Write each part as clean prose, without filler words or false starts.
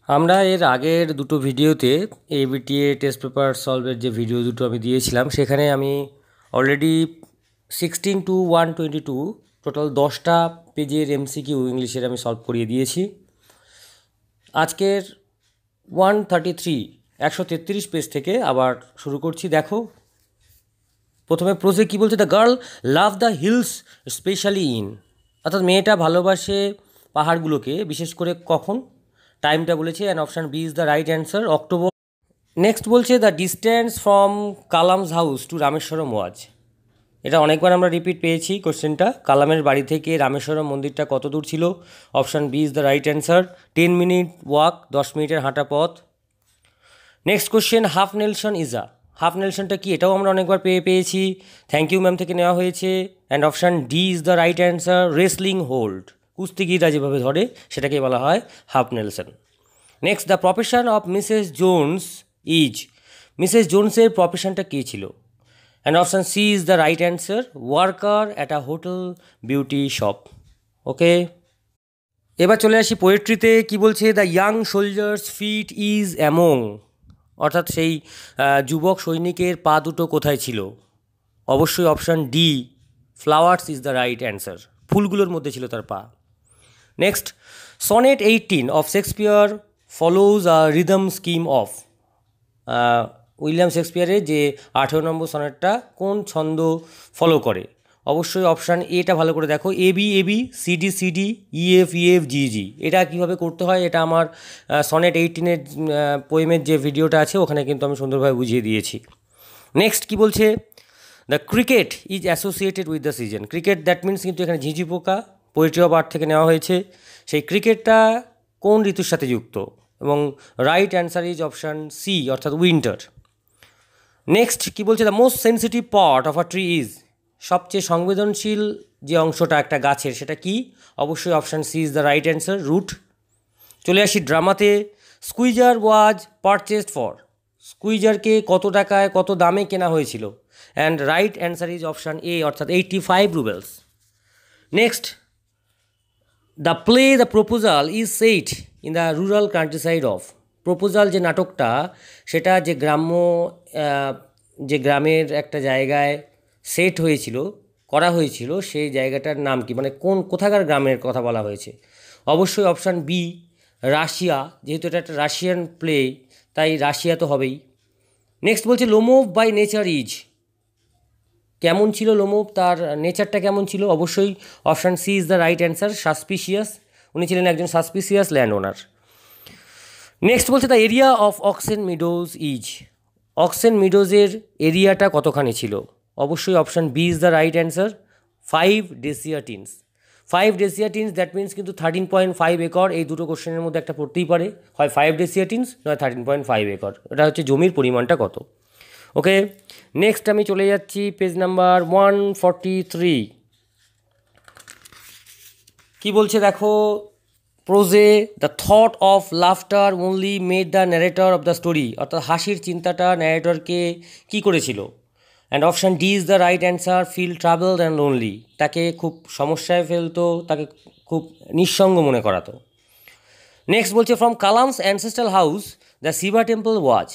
আমরা এর আগের দুটো ভিডিওতে এবিটিএ টেস্ট পেপার সলভের যে ভিডিও দুটো আমি দিয়েছিলাম সেখানে আমি অলরেডি 16 to 122 টোটাল 10টা পেজের এমসিকিউ ইংলিশের আমি সলভ করিয়ে দিয়েছি। আজকের 133 পেজ থেকে আবার শুরু করছি। দেখো প্রথমে প্রোজে কী বলছে, the girl love the hills specially in, অর্থাৎ মেয়েটা ভালোবাসে পাহাড়গুলোকে বিশেষ করে কখন, টাইমটা বলেছে and option B is the right answer, October. Next বলছে the distance from Kalam's house to Rameswaram was, এটা অনেকবার আমরা রিপিট পেয়েছি কোশ্চেনটা। কালামের বাড়ি থেকে রামেশ্বরম মন্দিরটা কত দূর ছিল, option B is the right answer, 10 minute walk, 10 মিনিটের হাঁটা পথ। Next question half Nelson is a, হাফ নেলসনটা কি, এটাও আমরা অনেকবার পেয়েছি, থ্যাংক ইউ ম্যাম থেকে নেওয়া হয়েছে and option D is the right answer, wrestling hold, কুস্তিগিররা যেভাবে ধরে সেটাকে বলা হয় half Nelson. Next the profession of Mrs Jones is, Mrs জোনসের প্রফেশনটা কী ছিল, and option C is the right answer, worker at a hotel beauty shop. Okay, এবার চলে আসি পোয়েট্রিতে। কি বলছে, the young soldier's feet is among, অর্থাৎ সেই যুবক সৈনিকের পা দুটো কোথায় ছিল, অবশ্যই option D flowers is the right answer, ফুলগুলোর মধ্যে ছিল তার পা। Next sonnet 18 of Shakespeare follows a rhythm scheme of, William শেক্সপিয়ারের যে 18 নম্বর সনেটটা কোন ছন্দ ফলো করে, অবশ্যই অপশান এটা ভালো করে দেখো, A B A B, C D C D, E F E F, G G. এটা কীভাবে করতে হয় এটা আমার সনেট 18-এর পোয়েমের যে ভিডিওটা আছে ওখানে কিন্তু আমি সুন্দরভাবে বুঝিয়ে দিয়েছি। নেক্সট কি বলছে, the cricket is associated with the season, cricket that means কিন্তু এখানে ঝিঝি পোকা, পোয়েট্রি অফ আর্ট থেকে নেওয়া হয়েছে, সেই ক্রিকেটটা কোন ঋতুর সাথে যুক্ত, এবং right answer is option C অর্থাৎ উইন্টার। নেক্সট কি বলছে, the most sensitive part of a tree is, সবচেয়ে সংবেদনশীল যে অংশটা একটা গাছের সেটা কি, অবশ্যই option C is the right answer, root. চলে আসি ড্রামাতে, স্কুইজার ওয়াজ পারচেসড ফর, স্কুইজারকে কত টাকায় কত দামে কেনা হয়েছিল, and right answer is option A অর্থাৎ 85 roubles. Next the play the proposal is set in the rural countryside of, proposal যে নাটকটা সেটা যে গ্রাম্য যে গ্রামের একটা জায়গায় সেট হয়েছিল, করা হয়েছিল, সেই জায়গাটার নাম কি, মানে কোথাকার গ্রামের কথা বলা হয়েছে, অবশ্যই অপশান বি রাশিয়া, যেহেতু এটা একটা রাশিয়ান প্লে তাই রাশিয়া তো হবেই। নেক্সট বলছে লোমোভ বাই নেচার ইজ, কেমন ছিল লোমোভ, তার নেচারটা কেমন ছিল, অবশ্যই option C is the right answer, suspicious, উনি ছিলেন একজন সাসপিশিয়াস ল্যান্ড ওনার। নেক্সট বলছে the area of oxen meadows is, oxen মিডোজের এরিয়াটা কতখানি ছিল, অবশ্যই option B is the right answer, 5 desyatins, 5 desyatins that means কিন্তু 13.5 একর, এই দুটো কোশ্চেনের মধ্যে একটা পড়তেই পারে, হয় 5 ডেসিয়াটিনস নয় 13.5 একর, এটা হচ্ছে জমির পরিমাণটা কত। ওকে, নেক্সট আমি চলে যাচ্ছি পেজ নাম্বার 143। কি বলছে দেখো প্রোজে, the thought of laughter only made the narrator of the story, অর্থাৎ হাসির চিন্তাটা ন্যারেটরকে কী করেছিল, and option D is the right answer, feel troubled and lonely, তাকে খুব সমস্যায় ফেলতো, তাকে খুব নিঃসঙ্গ মনে করাতো। নেক্সট বলছে from Kalam's ancestral house the Shiva temple was,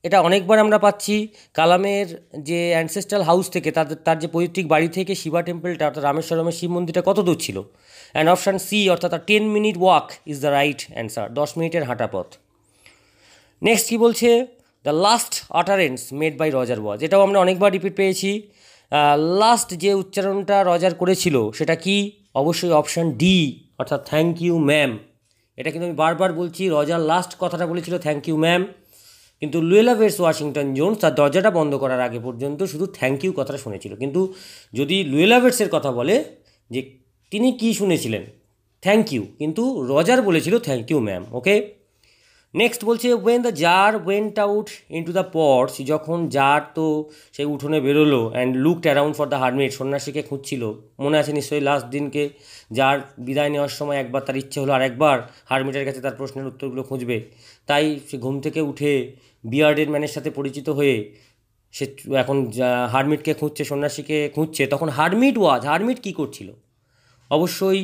এটা অনেকবার আমরা পাচ্ছি, কালামের যে অ্যানসেস্ট্রাল হাউস থেকে তার যে পৈতৃক বাড়ি থেকে শিবা টেম্পলটা অর্থাৎ রামেশ্বরমের শিব মন্দিরটা কত দূর ছিল, অ্যান্ড অপশান সি অর্থাৎ 10 minute walk is the right answer, 10 মিনিটের হাঁটা পথ। নেক্সট কী বলছে, the last utterance made by Roger was, এটাও আমরা অনেকবার রিপিট পেয়েছি, লাস্ট যে উচ্চারণটা রজার করেছিল সেটা কি, অবশ্যই অপশান ডি অর্থাৎ থ্যাংক ইউ ম্যাম, এটা কিন্তু আমি বারবার বলছি, রজার লাস্ট কথাটা বলেছিল থ্যাংক ইউ ম্যাম, কিন্তু লুয়েলা ভেটস ওয়াশিংটন জোন্স তার দরজাটা বন্ধ করার আগে পর্যন্ত শুধু থ্যাংক ইউ কথাটা শুনেছিল, কিন্তু যদি লুয়েলা ভেটসের কথা বলে যে তিনি কি শুনেছিলেন, থ্যাংক ইউ, কিন্তু রজার বলেছিল thank you ma'am. Okay, next বলছে when the tsar went out into the pots, যখন জার তো সেই উঠোনে বেরোলো, and looked around for the hermit, সন্ন্যাসীকে খুঁজছিল, মনে আছে নিশ্চয়ই লাস্ট দিনকে যার বিদায় নেওয়ার সময় একবার তার ইচ্ছে হলো আর একবার হারমিটের কাছে তার প্রশ্নের উত্তরগুলো খুঁজবে, তাই সে ঘুম থেকে উঠে বিয়ার্ডেড ম্যানের সাথে পরিচিত হয়ে সে এখন হারমিটকে খুঁজছে, সন্ন্যাসীকে খুঁজছে, তখন হারমিট কী করছিল, অবশ্যই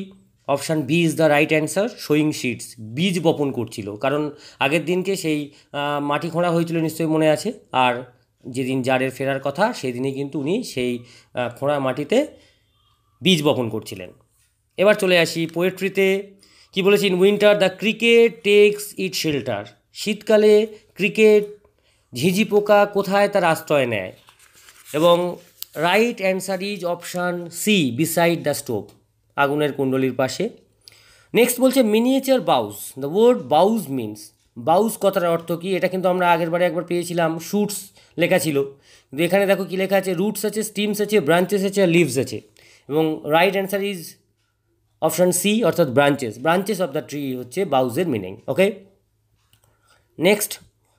option B is the right answer, sowing seeds, বীজ বপন করছিল। কারণ আগের দিনকে সেই মাটি খোঁড়া হয়েছিল নিশ্চয়ই মনে আছে, আর যেদিন জারের ফেরার কথা সেদিনই কিন্তু উনি সেই খোঁড়া মাটিতে বীজ বপন করছিলেন। এবার চলে আসি পোয়েট্রিতে। কি বলেছি? In winter the cricket takes its shelter, শীতকালে ক্রিকেট ঝিঝি পোকা কোথায় তার আশ্রয় নেয়? এবং right answer is option C, beside the stove, আগুনের কুণ্ডলির পাশে। নেক্সট বলছে miniature boughs, the word boughs means, boughs কথাটার অর্থ কী? এটা কিন্তু আমরা আগের বারে একবার পেয়েছিলাম, শুটস লেখা ছিল, কিন্তু এখানে দেখো কী লেখা আছে, রুটস আছে, স্টিমস আছে, ব্রাঞ্চেস আছে, আর লিভস আছে। এবং right answer is option C, অর্থাৎ branches, branches of the tree হচ্ছে বাউজের meaning. Okay, next,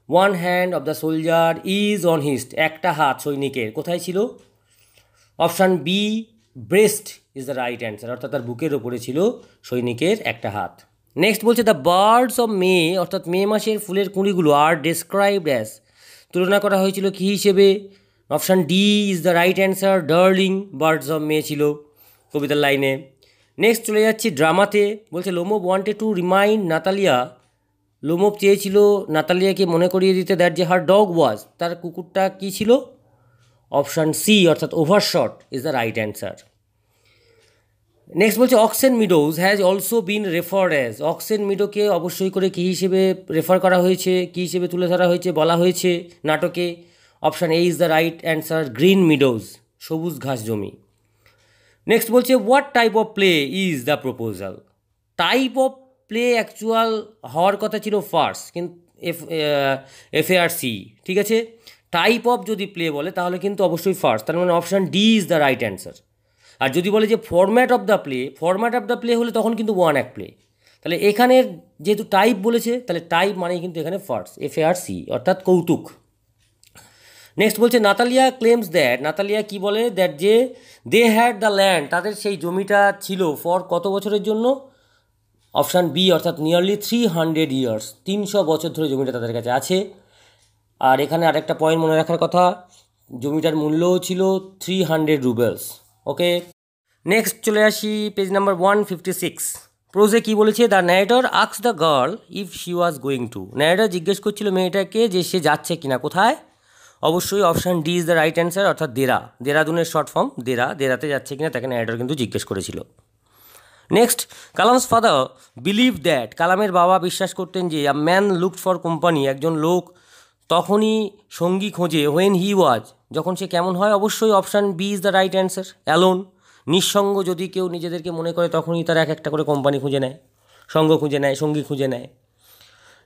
one hand of the soldier is on his, একটা হাত সৈনিকের কোথায় ছিল? Option B, breast is the right answer, অর্থাৎ তার বুকের ওপরে ছিল সৈনিকের একটা হাত। নেক্সট বলছে দ্য বার্ডস অফ মে, অর্থাৎ মে মাসের ফুলের কুঁড়িগুলো আর ডেসক্রাইবড অ্যাজ, তুলনা করা হয়েছিল কী হিসেবে? Option D is the right answer, darling birds of May ছিল কবিতার লাইনে। নেক্সট চলে যাচ্ছি ড্রামাতে। বলছে Lomov wanted to remind Natalia, Lomov চেয়েছিল নাতালিয়াকে মনে করিয়ে দিতে দ্যাট যে হার ডগ ওয়াজ, তার কুকুরটা কী ছিল? অপশান সি, অর্থাৎ overshot is the right answer. Next বলছে oxen meadows has also been referred as, oxen মিডোকে অবশ্যই করে কী হিসেবে রেফার করা হয়েছে, কী হিসেবে তুলে ধরা হয়েছে, বলা হয়েছে নাটকে? Option A is the right answer, green meadows, সবুজ ঘাস জমি। নেক্সট বলছে what type of play is the proposal, type of play actual হওয়ার কথা ছিল ফার্স, কিন্তু FARC, ঠিক আছে? টাইপ অফ যদি প্লে বলে তাহলে কিন্তু অবশ্যই ফার্স্ট, তার মানে option D is the right answer. আর যদি বলে যে format of the play, format of the play হলে তখন কিন্তু ওয়ান অ্যাক্ট প্লে। তাহলে এখানের যেহেতু টাইপ বলেছে, তাহলে টাইপ মানেই কিন্তু এখানে ফার্স্ট, FARC, অর্থাৎ কৌতুক। নেক্সট বলছে নাতালিয়া ক্লেমস দ্যাট, নাতালিয়া কি বলে? দ্যাট যে দে হ্যাড দ্য ল্যান্ড, তাদের সেই জমিটা ছিল ফর কত বছরের জন্য? অপশান বি, অর্থাৎ নিয়ারলি 300 ইয়ার্স, 300 বছর ধরে জমিটা তাদের কাছে আছে। আর এখানে আরেকটা পয়েন্ট মনে রাখার কথা, জমিটার মূল্যও ছিল 300 রুবেলস। ওকে, নেক্সট চলে আসি পেজ নাম্বার 156। প্রোজে কী বলেছে? The narrator asks the girl if she was going to, narrator জিজ্ঞেস করছিল মেয়েটাকে যে সে যাচ্ছে কিনা, কোথায়? অবশ্যই option D is the right answer, অর্থাৎ দেরাদুনের শর্ট ফর্ম দেরাতে যাচ্ছে কিনা তাকে ন্যারেটর কিন্তু জিজ্ঞেস করেছিল। Next, Kalam's father believe that, কালামের বাবা বিশ্বাস করতেন যে a man looked for company, একজন লোক তখনই সঙ্গী খোঁজে হোয়েন হি ওয়াজ, যখন সে কেমন হয়? অবশ্যই option B is the right answer, alone, নিঃসঙ্গ যদি কেউ নিজেদেরকে মনে করে তখনই তারা এক একটা করে কোম্পানি খুঁজে নেয়, সঙ্গ খুঁজে নেয়, সঙ্গী খুঁজে নেয়।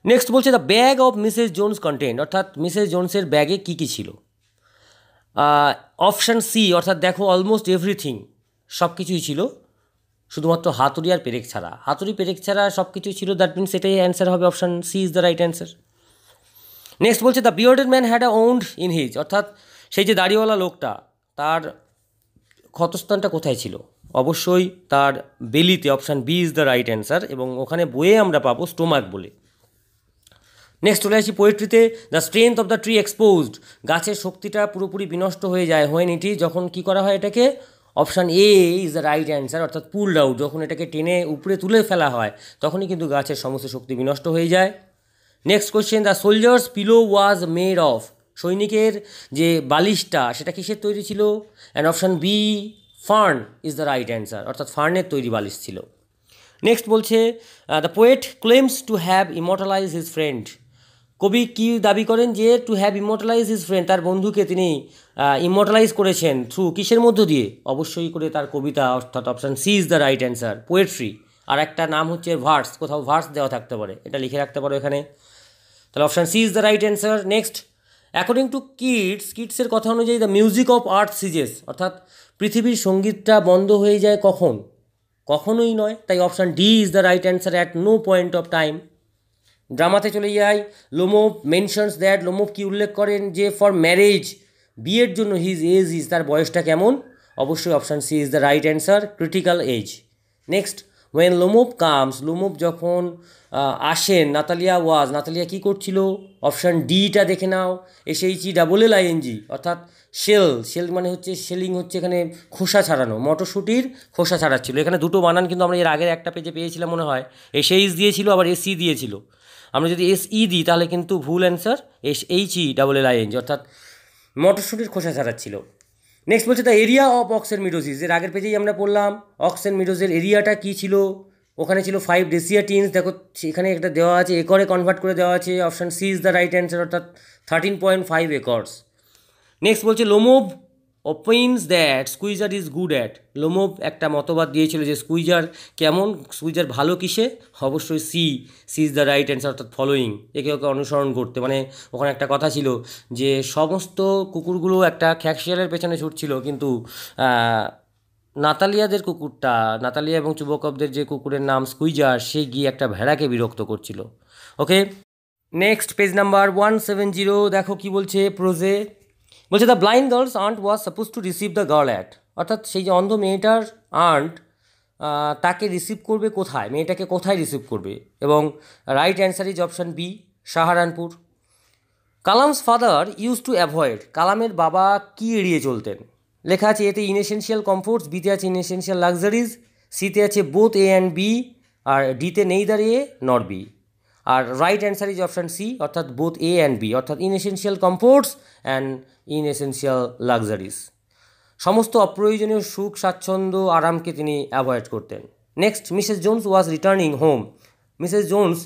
নেক্সট বলছে the bag of Mrs Jones content, অর্থাৎ মিসেস জোনসের ব্যাগে কী কী ছিল? অপশান সি, অর্থাৎ দেখো অলমোস্ট এভরিথিং, সব কিছুই ছিল, শুধুমাত্র হাতুড়ি আর পেরেক ছাড়া, হাতুড়ি পেরেক ছাড়া সব কিছুই ছিল, দ্যাট মিনস এটাই অ্যান্সার হবে, option C is the right answer. Next বলছে the bearded man had a wound in his, অর্থাৎ সেই যে দাড়িওয়ালা লোকটা, তার ক্ষতস্থানটা কোথায় ছিল? অবশ্যই তার বেলিতে, option B is the right answer, এবং ওখানে বইয়ে আমরা পাবো স্টোমাক বলে। নেক্সট চলে আসি পোয়েট্রিতে। The strength of the tree exposed, গাছের শক্তিটা পুরোপুরি বিনষ্ট হয়ে যায় হোয়েন ইট ইজ, যখন কী করা হয় এটাকে? Option A is the right answer, অর্থাৎ পুলড আউট, যখন এটাকে টেনে উপরে তুলে ফেলা হয় তখনই কিন্তু গাছের সমস্ত শক্তি বিনষ্ট হয়ে যায়। Next question, the soldier's pillow was made of, সৈনিকের যে বালিশটা সেটা কিসের তৈরি ছিল? And option B fern is the right answer, অর্থাৎ ফার্নের তৈরি বালিশ ছিল। নেক্সট বলছে the poet claims to have immortalise his friend, কবি কি দাবি করেন? যে to have immortalise his friend, তার বন্ধুকে তিনি ইমর্টালাইজ করেছেন থ্রু কিসের মধ্য দিয়ে? অবশ্যই করে তার কবিতা, অর্থাৎ option C is the right answer, poetry. আর একটা নাম হচ্ছে ভার্স, কোথাও ভার্স দেওয়া থাকতে পারে, এটা লিখে রাখতে পারো এখানে, তাহলে option C is the right answer. Next, according to কিটসের কথা অনুযায়ী the music of earth ceases, অর্থাৎ পৃথিবীর সঙ্গীতটা বন্ধ হয়ে যায় কখন? কখনোই নয়, তাই option D is the right answer, at no point of time. ড্রামাতে চলে যাই, লোমোভ মেনশনস দ্যাট, লোমোভ কি উল্লেখ করেন? যে ফর ম্যারেজ, বিয়ের জন্য হিজ এজ ইজ, তার বয়সটা কেমন? অবশ্যই option C is the right answer, critical age. Next, when Lomov comes, Lomov যখন আসেন, নাতালিয়া কী করছিল? অপশান ডিটা দেখে নাও, SHELLING, অর্থাৎ শেল মানে হচ্ছে শেলিং, হচ্ছে এখানে খোসা ছাড়ানো, মটরশুঁটির খোসা ছাড়াচ্ছিল। এখানে দুটো বানান কিন্তু আমরা এর আগের একটা পেজে পেয়েছিলাম মনে হয়, SH দিয়েছিল আবার SE দিয়েছিল। আমরা যদি SE দিই তাহলে কিন্তু ভুল অ্যান্সার, SHELLING, অর্থাৎ মটরশুঁটির খোসা ছাড়াচ্ছিল। নেক্সট বলছে দ্য এরিয়া অফ অক্সেনমিডোসিস, এর আগের পেজেই আমরা পড়লাম অক্সেনমিডোসের এরিয়াটা কী ছিল, ওখানে ছিল 5 ডেসিয়াটিনস। দেখো এখানে একটা দেওয়া আছে, একরে কনভার্ট করে দেওয়া আছে, option C is the right answer, অর্থাৎ 13.5 একর্স। নেক্সট বলছে Lomov opines that Squeezer is good at, Lomov একটা মতবাদ দিয়েছিল যে স্কুইজার কেমন, স্কুইজার ভালো কিসে? অবশ্যই C is the right answer, অর্থাৎ ফলোয়িং, একে ওকে অনুসরণ করতে। মানে ওখানে একটা কথা ছিল যে সমস্ত কুকুরগুলো একটা খ্যাকশিয়ালের পেছনে ছুটছিল, কিন্তু নাতালিয়া এবং চুবকভদের যে কুকুরের নাম স্কুইজার, সে গিয়ে একটা ভেড়াকে বিরক্ত করছিল। ওকে, নেক্সট পেজ নাম্বার 170, দেখো কি বলছে প্রোজে। বলছে the blind girl's aunt was suppose to receive the girl at, অর্থাৎ সেই যে অন্ধ মেয়েটার আন্ট তাকে রিসিভ করবে কোথায়, মেয়েটাকে কোথায় রিসিভ করবে? এবং right answer is option B, Saharanpur. Kalam's father use to avoid, কালামের বাবা কি এড়িয়ে চলতেন? লেখা আছে এতে ইনএসেনশিয়াল কমফোর্টস, বিতে আছে ইনএসেনশিয়াল লাক্সারিজ, সিতে আছে বোথ এ অ্যান্ড বি, আর ডিতে নেই দাঁড়িয়ে নর বি। আর right answer is option C, অর্থাৎ বোথ এ অ্যান্ড বি, অর্থাৎ inessential comforts and inessential luxuries. সমস্ত অপ্রয়োজনীয় সুখ স্বাচ্ছন্দ্য আরামকে তিনি অ্যাভয়েড করতেন। Next, Mrs Jones was returning home, Mrs Jones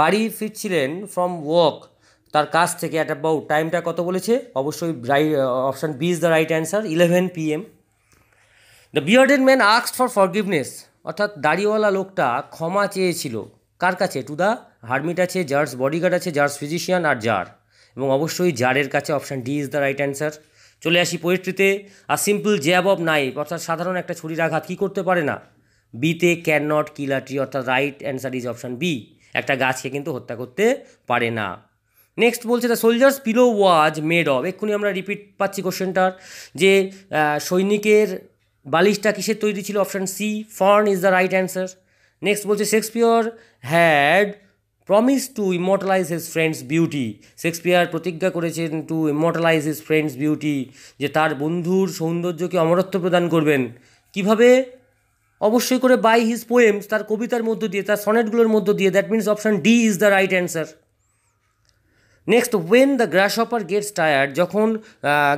বাড়ি ফিরছিলেন ফ্রম ওয়ার্ক, তার কাছ থেকে, অ্যাট অ্যাবাউট, টাইমটা কত বলেছে? অবশ্যই option B is the right answer, 11 PM। The bearded man asked for forgiveness, অর্থাৎ দাড়িওয়ালা লোকটা ক্ষমা চেয়েছিল কার কাছে? টু দ্য হারমিট আছে, জার্স বডিগার্ড আছে, জার্স ফিজিশিয়ান, আর জার, এবং অবশ্যই জারের কাছে, option D is the right answer. চলে আসি পোয়েট্রিতে। আর সিম্পল জ্যাব অফ নাইফ, অর্থাৎ সাধারণ একটা ছুরির আঘাত কী করতে পারে না? বিতে can not kill a tree, অর্থাৎ right answer is option B, একটা গাছকে কিন্তু হত্যা করতে পারে না। নেক্সট বলছে the soldier's pillow was made of, এক্ষুনি আমরা রিপিট পাচ্ছি কোশ্চেনটার, যে সৈনিকের বালিশটা কিসের তৈরি ছিল? Option C, fern is the right answer. Next বলছে Shakespeare had promise to immortalise his friend's beauty, Shakespeare প্রতিজ্ঞা করেছেন to immortalise his friend's beauty, যে তার বন্ধুর সৌন্দর্যকে অমরত্ব প্রদান করবেন। কিভাবে? অবশ্যই করে বাই হিজ পোয়েমস, তার কবিতার মধ্য দিয়ে, তার সনেটগুলোর মধ্য দিয়ে। That means option D is the right answer. Next, when the grasshopper gets tired, যখন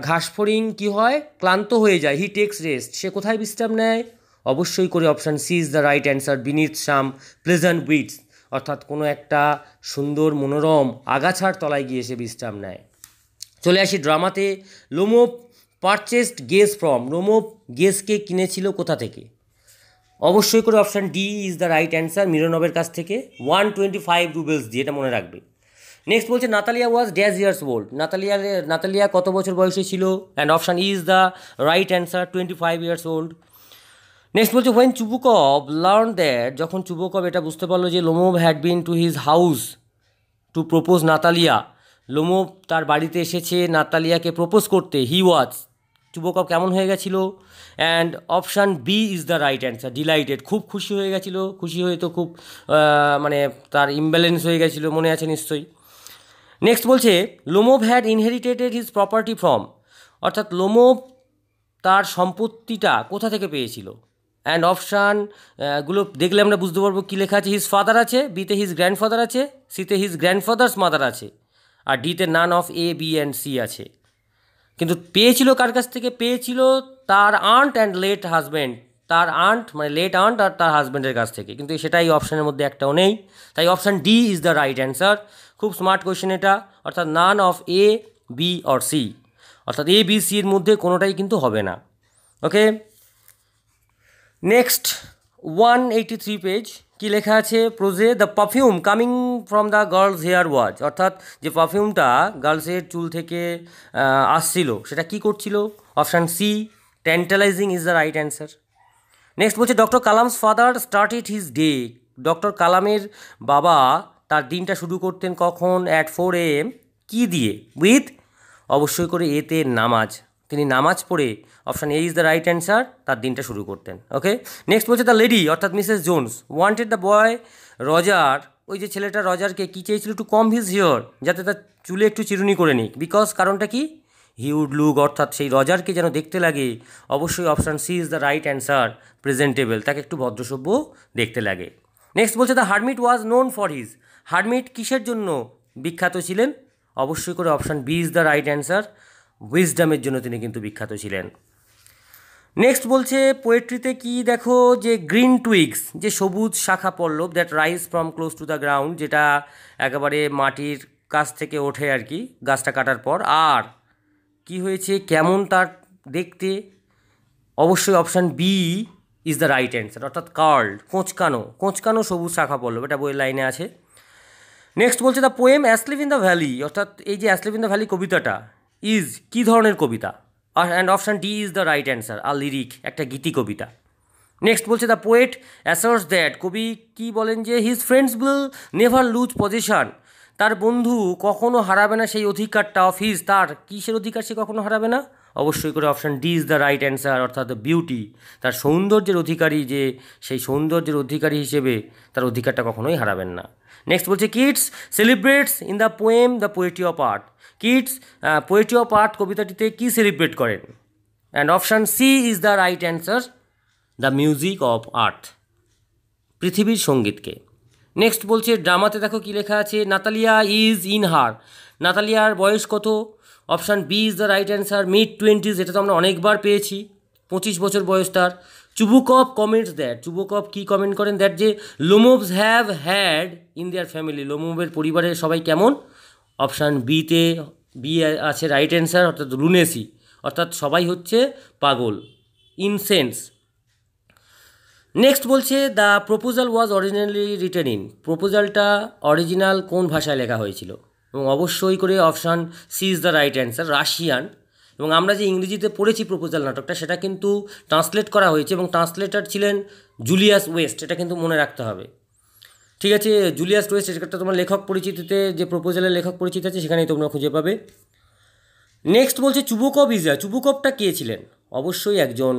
ঘাসফড়িং কী হয়? ক্লান্ত হয়ে যায়। হি টেক্স রেস্ট, সে কোথায় বিশ্রাম নেয়? অবশ্যই করে option C is the right answer, beneath some pleasant weeds, অর্থাৎ কোনো একটা সুন্দর মনোরম আগাছার তলায় গিয়ে সে বিশ্রাম নেয়। চলে আসি ড্রামাতে। Lomov purchased Guess from, Lomov গেসকে কিনেছিল কোথা থেকে? অবশ্যই করে option D is the right answer, মিরোনভের কাছ থেকে, 125 রুবেলস দিয়ে, এটা মনে রাখবে। নেক্সট বলছে Natalia was dash years old, Natalia কত বছর বয়সে ছিল? And option is the right answer, 25 years old. Next বলছে হোয়েন চুবুকভ লার্ন দ্যাট, যখন চুবুকভ এটা বুঝতে পারলো যে Lomov had been to his house to propose Natalia, Lomov তার বাড়িতে এসেছে নাতালিয়াকে প্রপোজ করতে, হি ওয়াজ, চুবুকভ কেমন হয়ে গেছিল? And option B is the right answer, delighted, খুব খুশি হয়ে গেছিলো। খুশি হয়ে তো খুব মানে তার ইমব্যালেন্স হয়ে গেছিলো, মনে আছে নিশ্চয়ই। নেক্সট বলছে Lomov had inherited his property from, অর্থাৎ লোমোভ তার সম্পত্তিটা কোথা থেকে পেয়েছিল? অ্যান্ড অপশান গুলো দেখলে আমরা বুঝতে পারবো কী লেখা আছে। হিজ ফাদার আছে, বিতে হিজ গ্র্যান্ডফাদার আছে, সিতে হিজ গ্র্যান্ডফাদার্স মাদার আছে, আর ডিতে none of A, B and C আছে। কিন্তু পেয়েছিল কার কাছ থেকে? পেয়েছিল তার আন্ট অ্যান্ড লেট হাজব্যান্ড, তার আন্ট মানে লেট আন্ট আর তার হাজব্যান্ডের কাছ থেকে, কিন্তু সেটাই অপশানের মধ্যে একটাও নেই, তাই option D is the right answer. খুব স্মার্ট কোয়েশ্চেন এটা, অর্থাৎ none of A, B or C, অর্থাৎ এ, বি, সি এর মধ্যে কোনোটাই কিন্তু হবে না। ওকে, নেক্সট 183 পেজ, কি লেখা আছে প্রোজে? The perfume coming from the girl's hair was, অর্থাৎ যে পারফিউমটা গার্লসের চুল থেকে আসছিল সেটা কি করছিল? Option C, tantalising is the right answer. Next বলছে doctor Kalam's father started his day, doctor কালামের বাবা তার দিনটা শুরু করতেন কখন? অ্যাট 4 AM, কি দিয়ে? উইথ, অবশ্যই করে এতে নামাজ, তিনি নামাজ পড়ে, option A is the right answer, তার দিনটা শুরু করতেন। ওকে, নেক্সট বলছে দ্য লেডি অর্থাৎ Mrs Jones wanted the boy Roger, ওই যে ছেলেটা রজারকে কী চেয়েছিল, টু কম হিজ হিয়ার, যাতে তার চুলে একটু চিরুনি করে নিক, বিকজ কারণটা কি, হি উড লুক অর্থাৎ সেই রজারকে যেন দেখতে লাগে, অবশ্যই option C is the right answer, presentable, তাকে একটু ভদ্রসভ্য দেখতে লাগে। নেক্সট বলছে the hermit was known for his, hermit কিসের জন্য বিখ্যাত ছিলেন, অবশ্যই করে option B is the right answer, উইজডামের জন্য তিনি কিন্তু বিখ্যাত ছিলেন। নেক্সট বলছে পোয়েট্রিতে কি দেখো, যে গ্রিন টুইগস, যে সবুজ শাখা পল্লব, that rise from close to the ground, যেটা একেবারে মাটির কাছ থেকে ওঠে আর কি গাছটা কাটার পর, আর কি হয়েছে, কেমন তার দেখতে, অবশ্যই option B is the right answer, অর্থাৎ কার্লড, কোঁচকানো, কোঁচকানো সবুজ শাখা পল্লব, এটা বইয়ের লাইনে আছে। নেক্সট বলছে the poem asleep in the valley, অর্থাৎ এই যে অ্যাসলিভ ইন দ্য ভ্যালি কবিতাটা ইজ কী ধরনের কবিতা, and option D is the right answer, আর লিরিক, একটা গীতি কবিতা। নেক্সট বলছে দ্য পোয়েট অ্যাসার্টস দ্যাট, কবি কি বলেন যে his friends will never lose position, তার বন্ধু কখনো হারাবে না সেই অধিকারটা, অফ হিজ, তার কিসের অধিকার সে কখনো হারাবে না, অবশ্যই করে option D is the right answer, অর্থাৎ দ্য বিউটি, তার সৌন্দর্যের অধিকারী, যে সেই সৌন্দর্যের অধিকারী হিসেবে তার অধিকারটা কখনোই হারাবেন না। নেক্সট বলছে Keats celebrates in the poem the poetry of art, Keats poetry of art কবিতাটিতে কী সেলিব্রেট করেন, and option C is the right answer, the music of earth, পৃথিবীর সঙ্গীতকে। নেক্সট বলছে ড্রামাতে দেখো কী লেখা আছে, নাতালিয়া ইজ ইন হার, নাতালিয়ার বয়স কত, option B is the right answer, mid 20s, এটা তো আমরা অনেকবার পেয়েছি, 25 বছর বয়স তার। চুবুকভ কমেন্টস দ্যাট, চুবুকভ কী কমেন্ট করেন, দ্যাট যে Lomovs have had in their family, লোমোভের পরিবারের সবাই কেমন, অপশান বিতে বি আছে রাইট অ্যান্সার, অর্থাৎ লুনেসি, অর্থাৎ সবাই হচ্ছে পাগল, ইনসেন্স। নেক্সট বলছে the proposal was originally written in, প্রপোজালটা অরিজিনাল কোন ভাষায় লেখা হয়েছিল, এবং অবশ্যই করে option C is the right answer, Russian. এবং আমরা যে ইংরেজিতে পড়েছি প্রপোজাল নাটকটা, সেটা কিন্তু ট্রান্সলেট করা হয়েছে, এবং ট্রান্সলেটার ছিলেন জুলিয়াস ওয়েস্ট, এটা কিন্তু মনে রাখতে হবে। ঠিক আছে, জুলিয়াস ওয়েস্ট, এটা তোমার লেখক পরিচিতিতে যে প্রপোজালের লেখক পরিচিত আছে সেখানেই তোমরা খুঁজে পাবে। নেক্সট বলছে চুবুকভ চুবুকভটা কে ছিলেন, অবশ্যই একজন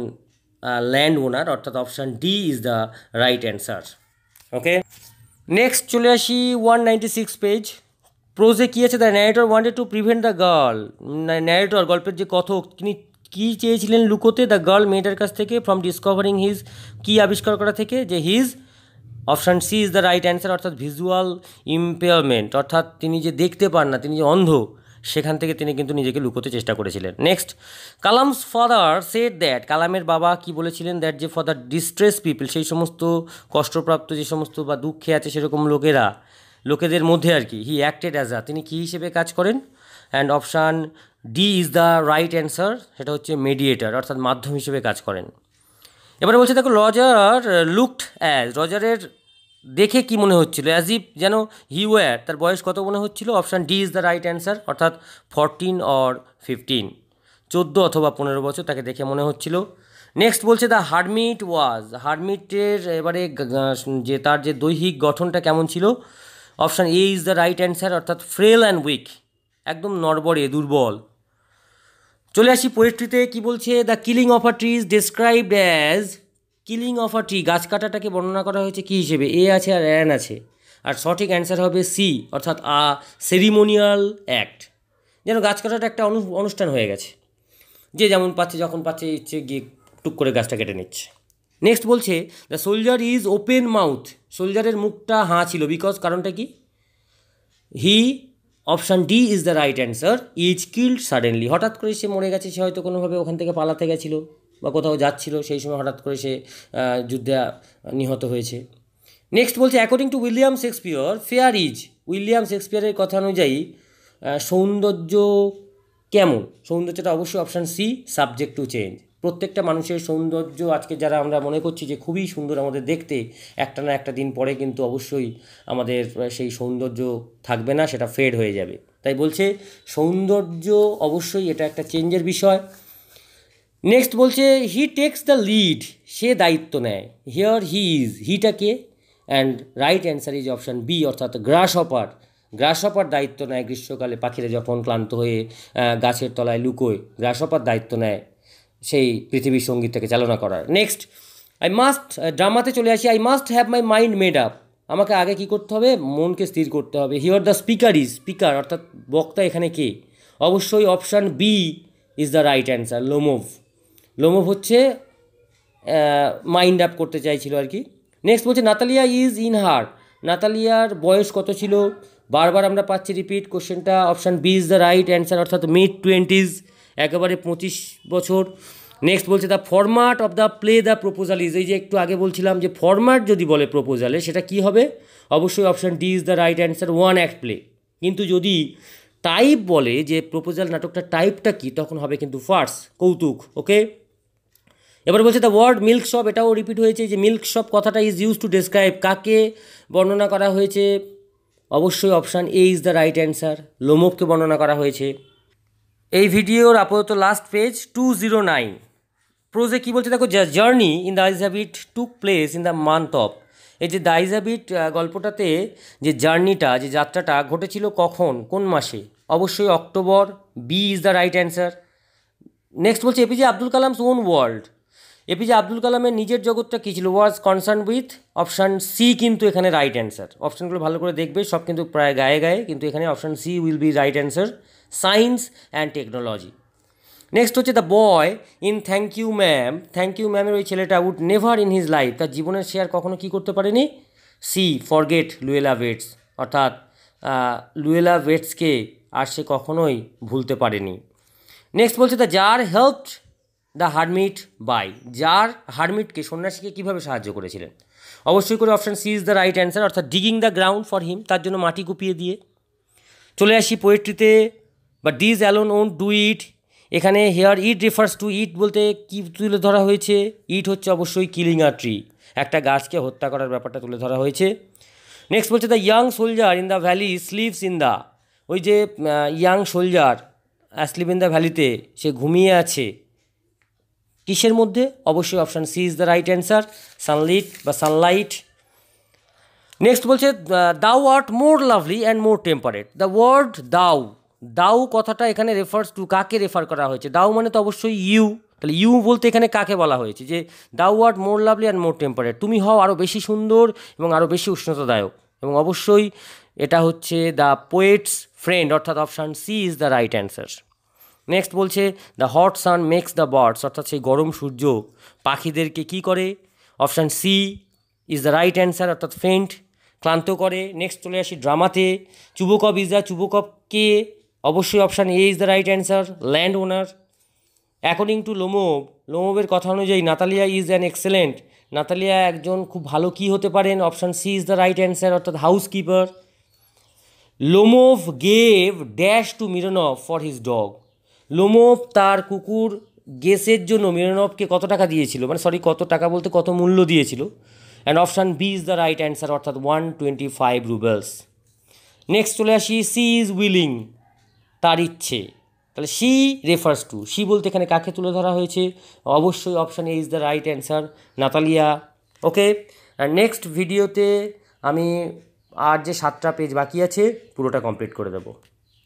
ল্যান্ড ওনার, অর্থাৎ option D is the right answer. Okay, next চলে আসি 196 পেজ। প্রোজে কী আছে, the narrator wanted to prevent the girl, narrator গল্পের যে কথক তিনি কী চেয়েছিলেন লুকোতে, দ্য গার্ল মেয়েটার কাছ থেকে, ফ্রম ডিসকভারিং হিজ, কী আবিষ্কার করা থেকে, যে his, option C is the right answer, অর্থাৎ ভিজুয়াল ইম্পেয়ারমেন্ট, অর্থাৎ তিনি যে দেখতে পান না, তিনি যে অন্ধ, সেখান থেকে তিনি কিন্তু নিজেকে লুকোতে চেষ্টা করেছিলেন। Next, Kalam's father said that, কালামের বাবা কি বলেছিলেন, দ্যাট যে ফর দ্য ডিস্ট্রেস পিপল, সেই সমস্ত কষ্টপ্রাপ্ত যে সমস্ত বা দুঃখে আছে সেরকম লোকেদের মধ্যে আর কি, হি অ্যাক্টেড অ্যাজ তিনি কী হিসেবে কাজ করেন, and option D is the right answer, সেটা হচ্ছে মেডিয়েটার, অর্থাৎ মাধ্যম হিসেবে কাজ করেন। এবারে বলছে দেখো রজার লুকড অ্যাজ, রজারের দেখে কি মনে হচ্ছিল, অ্যাজ ইফ, যেন হি ওয়্যার, তার বয়স কত মনে হচ্ছিল, option D is the right answer, অর্থাৎ 14 or 15, 14 অথবা 15 বছর তাকে দেখে মনে হচ্ছিল। নেক্সট বলছে দ্য হারমিট ওয়াজ, হারমিটের এবারে যে তার যে দৈহিক গঠনটা কেমন ছিল, option A is the right answer, অর্থাৎ ফ্রেল অ্যান্ড উইক, একদম নড়বড়ে, দুর্বল। চলে আসি পোয়েট্রিতে কি বলছে, the killing of a tree is described as, killing of a tree, গাছ কাটাটাকে বর্ণনা করা হয়েছে কী হিসেবে, এ আছে আর অ্যান আছে, আর সঠিক অ্যান্সার হবে সি, অর্থাৎ আ সেরিমোনিয়াল অ্যাক্ট, যেন গাছ কাটাটা একটা অনুষ্ঠান হয়ে গেছে, যে যেমন পাচ্ছে যখন পাচ্ছে ইচ্ছে গিয়ে টুক করে গাছটা কেটে নিচ্ছে। নেক্সট বলছে the soldier is open mouth, সোলজারের মুখটা হাঁ ছিল, বিকজ কারণটা কি, he, option D is the right answer, is killed suddenly, হঠাৎ করে সে মরে গেছে, সে হয়তো কোনোভাবে ওখান থেকে পালাতে গেছিলো বা কোথাও যাচ্ছিল, সেই সময় হঠাৎ করে সে যুদ্ধে নিহত হয়েছে। নেক্সট বলছে according to William Shakespeare fair is, William শেক্সপিয়রের কথা অনুযায়ী সৌন্দর্য কেমন, সৌন্দর্যটা অবশ্যই option C, subject to change, প্রত্যেকটা মানুষের সৌন্দর্য আজকে যারা আমরা মনে করছি যে খুবই সুন্দর আমাদের দেখতে, একটা না একটা দিন পরে কিন্তু অবশ্যই আমাদের সেই সৌন্দর্য থাকবে না, সেটা ফেড হয়ে যাবে। তাই বলছে সৌন্দর্য অবশ্যই এটা একটা চেঞ্জের বিষয়। নেক্সট বলছে হি টেক্স দ্য লিড, সে দায়িত্ব নেয়, হিয়ার হি ইজ, হিটাকে, and right answer is option B, অর্থাৎ গ্রাস হপার, গ্রাসহপার দায়িত্ব নেয় গ্রীষ্মকালে, পাখিরা যখন ক্লান্ত হয়ে গাছের তলায় লুকোয়, গ্রাসহপার দায়িত্ব নেয় সেই পৃথিবীর সঙ্গীতটাকে চালনা করার। নেক্সট, আই মাস্ট, ড্রামাতে চলে আসি। I must have my mind made up, আমাকে আগে কী করতে হবে, মনকে স্থির করতে হবে। Here the speaker is, speaker অর্থাৎ বক্তা এখানে কে, অবশ্যই option B is the right answer, Lomov. Lomov হচ্ছে মাইন্ড আপ করতে চাইছিল আর কি। নেক্সট বলছে নাতালিয়া ইজ ইন হার, নাতালিয়ার বয়স কত ছিল, বারবার আমরা পাচ্ছি রিপিট কোশ্চেনটা, option B is the right answer, অর্থাৎ মিড-20s, একেবারে 25 বছর। নেক্সট বলছে the format of the play the proposal is, এই যে একটু আগে বলছিলাম যে ফরম্যাট যদি বলে প্রপোজালে সেটা কি হবে, অবশ্যই option D is the right answer, one act play. কিন্তু যদি টাইপ বলে যে প্রপোজাল নাটকটা টাইপটা কি, তখন হবে কিন্তু ফার্স, কৌতুক। ওকে, এবার বলছে দ্য ওয়ার্ড মিল্ক শপ, এটাও রিপিট হয়েছে যে মিল্ক শপ কথাটা ইজ ইউজ টু ডেসক্রাইব, কাকে বর্ণনা করা হয়েছে, অবশ্যই option A is the right answer, লোমোভকে বর্ণনা করা হয়েছে। এই ভিডিওর আপাতত লাস্ট পেজ 209, প্রোজে কী বলছে দেখো, journey in the eyes have it took place in the month of, এই যে দ্য আইজাবিট গল্পটাতে যে জার্নিটা, যে যাত্রাটা ঘটেছিল কখন, কোন মাসে, অবশ্যই October, B is the right answer. Next বলছে A P J Abdul Kalam's own world, A P J Abdul কালামের নিজের জগৎটা কী ছিল, was concern with, option C কিন্তু এখানে রাইট অ্যান্সার। অপশানগুলো ভালো করে দেখবে, সব কিন্তু প্রায় গায়ে গায়ে, কিন্তু এখানে option C will be right answer, science and technology. Next হচ্ছে the boy in thank you ma'am, thank you ম্যামের ওই ছেলেটা would never in his life, তার জীবনের সে আর কখনো কী করতে পারেনি, সি ফরগেট লুয়েলা ওয়েটস, অর্থাৎ লুয়েলা ওয়েটসকে আর সে কখনোই ভুলতে পারেনি। নেক্সট বলছে the czar helped the hermit by, czar হারমিটকে, সন্ন্যাসীকে কীভাবে সাহায্য করেছিলেন, অবশ্যই করে option C is the right answer, অর্থাৎ digging the ground for him, তার জন্য মাটি কুপিয়ে দিয়ে। চলে আসি পোয়েট্রিতে, বা this alone won't do it, এখানে হেয়ার ইট রেফার্স টু, ইট বলতে কী তুলে ধরা হয়েছে, ইট হচ্ছে অবশ্যই কিলিং আ ট্রি, একটা গাছকে হত্যা করার ব্যাপারটা তুলে ধরা হয়েছে। নেক্সট বলছে the young soldier in the valley sleeps in the, ওই যে young soldier sleep in the ভ্যালিতে, সে ঘুমিয়ে আছে কিসের মধ্যে, অবশ্যই option C is the right answer, sunlit বা সানলাইট। নেক্সট বলছে thou art more lovely and more temperate, the word thou, thou কথাটা এখানে রেফার্স টু, কাকে রেফার করা হয়েছে, দাউ মানে তো অবশ্যই ইউ, তাহলে ইউ বলতে এখানে কাকে বলা হয়েছে, যে দাউ art more lovely and more temperate, তুমি হও আরও বেশি সুন্দর এবং আরও বেশি উষ্ণতাদায়ক, এবং অবশ্যই এটা হচ্ছে দ্য পোয়েটস ফ্রেন্ড, অর্থাৎ option C is the right answer. Next বলছে the hot sun makes the birds, অর্থাৎ সেই গরম সূর্য পাখিদেরকে কী করে, option C is the right answer, অর্থাৎ ফেন্ট, ক্লান্ত করে। নেক্সট চলে আসি ড্রামাতে, চুবুকপ ইজ দ্য, চুবুকপ কে, অবশ্যই option A is the right answer, land owner. According to Lomov, লোমোভের কথা অনুযায়ী Natalia is an excellent, Natalia একজন খুব ভালো কী হতে পারেন, option C is the right answer, অর্থাৎ housekeeper. Lomov gave dash to Mironov for his dog, Lomov তার কুকুর গেসের জন্য মিরনভকে কত টাকা দিয়েছিল, মানে সরি কত টাকা বলতে কত মূল্য দিয়েছিল, and option B is the right answer, অর্থাৎ 125 রুবেলস। নেক্সট চলে আসি সি ইজ উইলিং, তার ইচ্ছে, তাহলে সি রেফার্স টু, সি বলতে এখানে কাকে তুলে ধরা হয়েছে, অবশ্যই option A is the right answer, Natalia. Okay, আর নেক্সট ভিডিওতে আমি আর যে 7টা পেজ বাকি আছে পুরোটা কমপ্লিট করে দেবো।